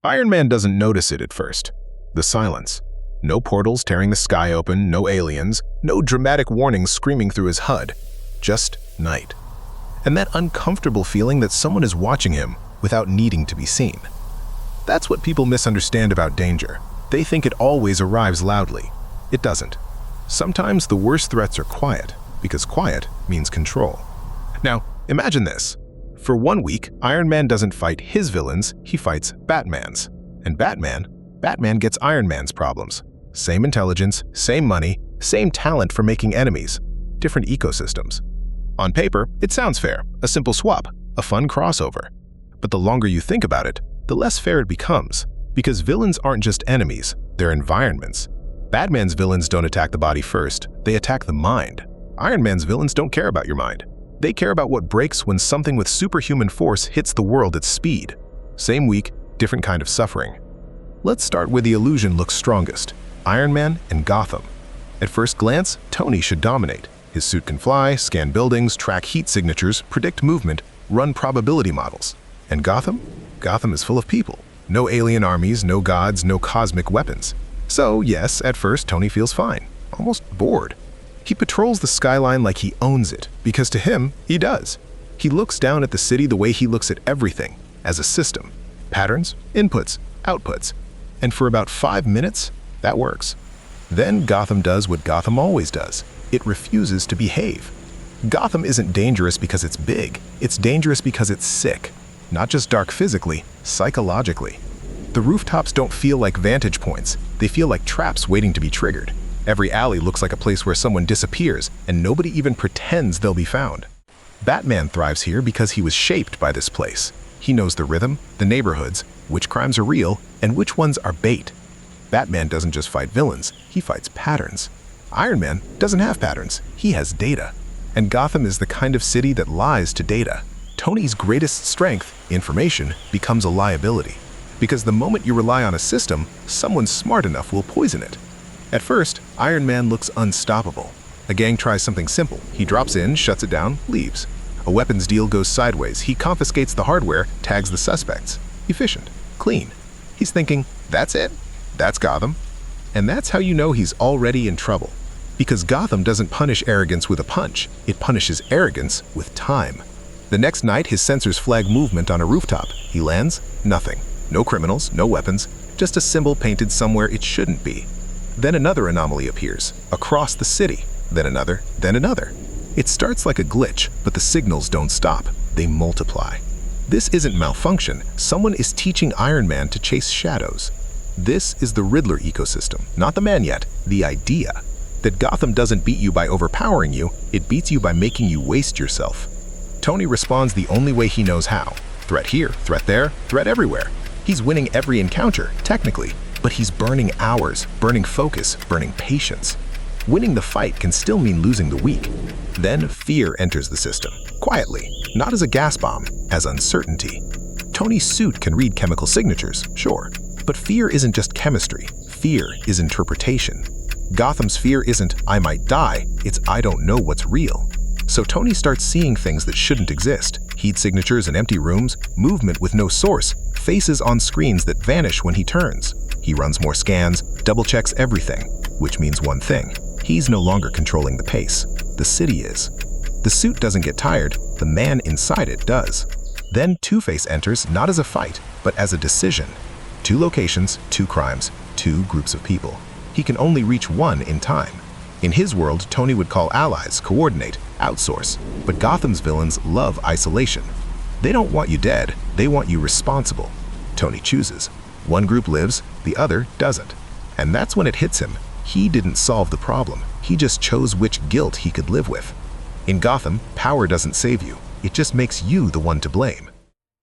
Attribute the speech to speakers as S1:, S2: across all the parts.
S1: Iron Man doesn't notice it at first. The silence. No portals tearing the sky open, no aliens, no dramatic warnings screaming through his HUD. Just night. And that uncomfortable feeling that someone is watching him without needing to be seen. That's what people misunderstand about danger. They think it always arrives loudly. It doesn't. Sometimes the worst threats are quiet, because quiet means control. Now, imagine this. For 1 week, Iron Man doesn't fight his villains, he fights Batman's. And Batman gets Iron Man's problems. Same intelligence, same money, same talent for making enemies. Different ecosystems. On paper, it sounds fair, a simple swap, a fun crossover. But the longer you think about it, the less fair it becomes, because villains aren't just enemies, they're environments. Batman's villains don't attack the body first, they attack the mind. Iron Man's villains don't care about your mind. They care about what breaks when something with superhuman force hits the world at speed. Same week, different kind of suffering. Let's start where the illusion looks strongest, Iron Man and Gotham. At first glance, Tony should dominate. His suit can fly, scan buildings, track heat signatures, predict movement, run probability models. And Gotham? Gotham is full of people. No alien armies, no gods, no cosmic weapons. So yes, at first Tony feels fine, almost bored. He patrols the skyline like he owns it, because to him, he does. He looks down at the city the way he looks at everything, as a system. Patterns, inputs, outputs. And for about 5 minutes, that works. Then Gotham does what Gotham always does. It refuses to behave. Gotham isn't dangerous because it's big. It's dangerous because it's sick. Not just dark physically, psychologically. The rooftops don't feel like vantage points. They feel like traps waiting to be triggered. Every alley looks like a place where someone disappears, and nobody even pretends they'll be found. Batman thrives here because he was shaped by this place. He knows the rhythm, the neighborhoods, which crimes are real, and which ones are bait. Batman doesn't just fight villains, he fights patterns. Iron Man doesn't have patterns, he has data. And Gotham is the kind of city that lies to data. Tony's greatest strength, information, becomes a liability. Because the moment you rely on a system, someone smart enough will poison it. At first, Iron Man looks unstoppable. A gang tries something simple. He drops in, shuts it down, leaves. A weapons deal goes sideways. He confiscates the hardware, tags the suspects. Efficient. Clean. He's thinking, that's it? That's Gotham. And that's how you know he's already in trouble. Because Gotham doesn't punish arrogance with a punch. It punishes arrogance with time. The next night, his sensors flag movement on a rooftop. He lands, nothing. No criminals, no weapons, just a symbol painted somewhere it shouldn't be. Then another anomaly appears, across the city. Then another, then another. It starts like a glitch, but the signals don't stop. They multiply. This isn't malfunction. Someone is teaching Iron Man to chase shadows. This is the Riddler ecosystem, not the man yet, the idea. That Gotham doesn't beat you by overpowering you, it beats you by making you waste yourself. Tony responds the only way he knows how. Threat here, threat there, threat everywhere. He's winning every encounter, technically, but he's burning hours, burning focus, burning patience. Winning the fight can still mean losing the week. Then fear enters the system, quietly, not as a gas bomb, as uncertainty. Tony's suit can read chemical signatures, sure, but fear isn't just chemistry. Fear is interpretation. Gotham's fear isn't, I might die, it's I don't know what's real. So Tony starts seeing things that shouldn't exist. Heat signatures in empty rooms, movement with no source, faces on screens that vanish when he turns. He runs more scans, double-checks everything, which means one thing. He's no longer controlling the pace. The city is. The suit doesn't get tired, the man inside it does. Then Two-Face enters not as a fight, but as a decision. 2 locations, 2 crimes, 2 groups of people. He can only reach one in time. In his world, Tony would call allies, coordinate, outsource, but Gotham's villains love isolation. They don't want you dead, they want you responsible. Tony chooses. One group lives, the other doesn't. And that's when it hits him. He didn't solve the problem, he just chose which guilt he could live with. In Gotham, power doesn't save you, it just makes you the one to blame.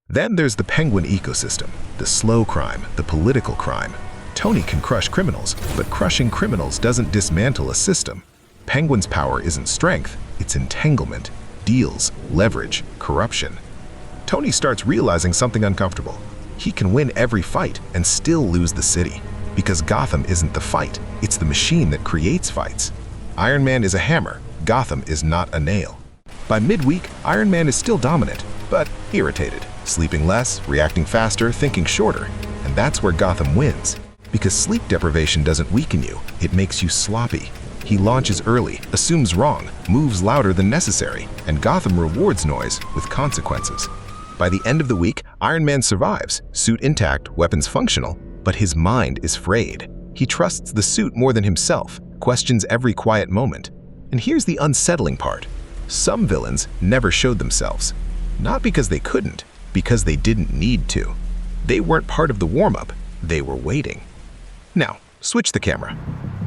S1: Then there's the Penguin ecosystem, the slow crime, the political crime. Tony can crush criminals, but crushing criminals doesn't dismantle a system. Penguin's power isn't strength, it's entanglement, deals, leverage, corruption. Tony starts realizing something uncomfortable. He can win every fight and still lose the city. Because Gotham isn't the fight, it's the machine that creates fights. Iron Man is a hammer, Gotham is not a nail. By midweek, Iron Man is still dominant, but irritated, sleeping less, reacting faster, thinking shorter. And that's where Gotham wins. Because sleep deprivation doesn't weaken you, it makes you sloppy. He launches early, assumes wrong, moves louder than necessary, and Gotham rewards noise with consequences. By the end of the week, Iron Man survives, suit intact, weapons functional, but his mind is frayed. He trusts the suit more than himself, questions every quiet moment. And here's the unsettling part. Some villains never showed themselves. Not because they couldn't, because they didn't need to. They weren't part of the warm-up, they were waiting. Now, switch the camera.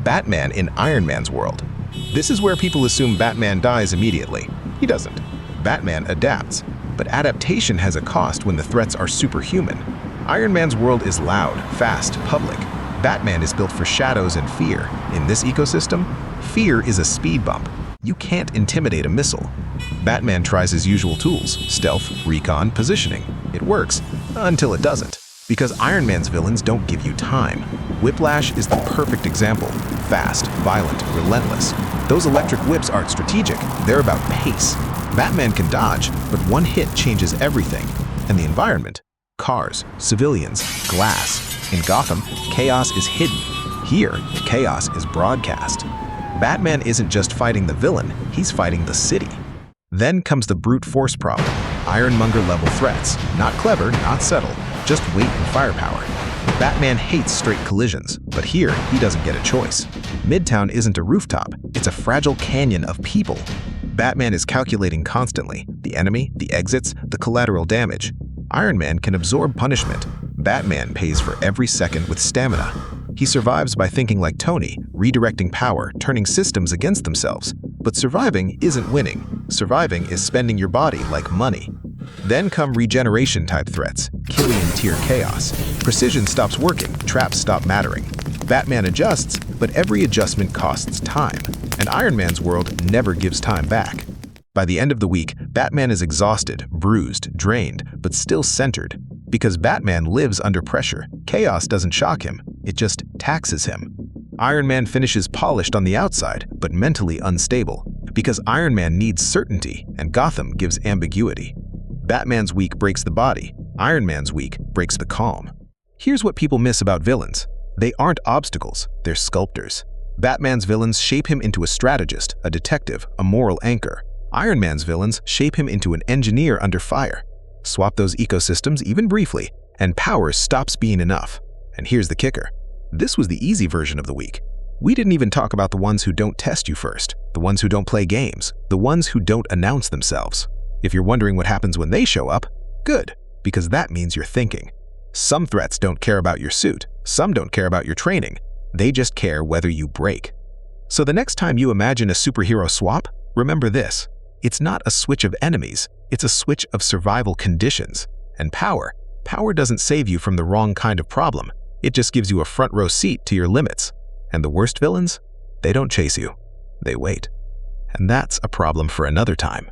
S1: Batman in Iron Man's world. This is where people assume Batman dies immediately. He doesn't. Batman adapts. But adaptation has a cost when the threats are superhuman. Iron Man's world is loud, fast, public. Batman is built for shadows and fear. In this ecosystem, fear is a speed bump. You can't intimidate a missile. Batman tries his usual tools: stealth, recon, positioning. It works, until it doesn't. Because Iron Man's villains don't give you time. Whiplash is the perfect example. Fast, violent, relentless. Those electric whips aren't strategic, they're about pace. Batman can dodge, but one hit changes everything. And the environment? Cars, civilians, glass. In Gotham, chaos is hidden. Here, chaos is broadcast. Batman isn't just fighting the villain, he's fighting the city. Then comes the brute force problem. Iron Monger level threats. Not clever, not subtle, just weight and firepower. Batman hates straight collisions, but here he doesn't get a choice. Midtown isn't a rooftop, it's a fragile canyon of people. Batman is calculating constantly: the enemy, the exits, the collateral damage. Iron Man can absorb punishment. Batman pays for every second with stamina. He survives by thinking like Tony, redirecting power, turning systems against themselves. But surviving isn't winning. Surviving is spending your body like money. Then come regeneration-type threats, Killian-tier chaos. Precision stops working, traps stop mattering. Batman adjusts, but every adjustment costs time. And Iron Man's world never gives time back. By the end of the week, Batman is exhausted, bruised, drained, but still centered. Because Batman lives under pressure, chaos doesn't shock him, it just taxes him. Iron Man finishes polished on the outside, but mentally unstable. Because Iron Man needs certainty, and Gotham gives ambiguity. Batman's week breaks the body, Iron Man's week breaks the calm. Here's what people miss about villains. They aren't obstacles, they're sculptors. Batman's villains shape him into a strategist, a detective, a moral anchor. Iron Man's villains shape him into an engineer under fire. Swap those ecosystems even briefly, and power stops being enough. And here's the kicker. This was the easy version of the week. We didn't even talk about the ones who don't test you first, the ones who don't play games, the ones who don't announce themselves. If you're wondering what happens when they show up, good, because that means you're thinking. Some threats don't care about your suit, some don't care about your training. They just care whether you break. So the next time you imagine a superhero swap, remember this. It's not a switch of enemies, it's a switch of survival conditions. And power doesn't save you from the wrong kind of problem. It just gives you a front row seat to your limits. And the worst villains? They don't chase you, they wait. And that's a problem for another time.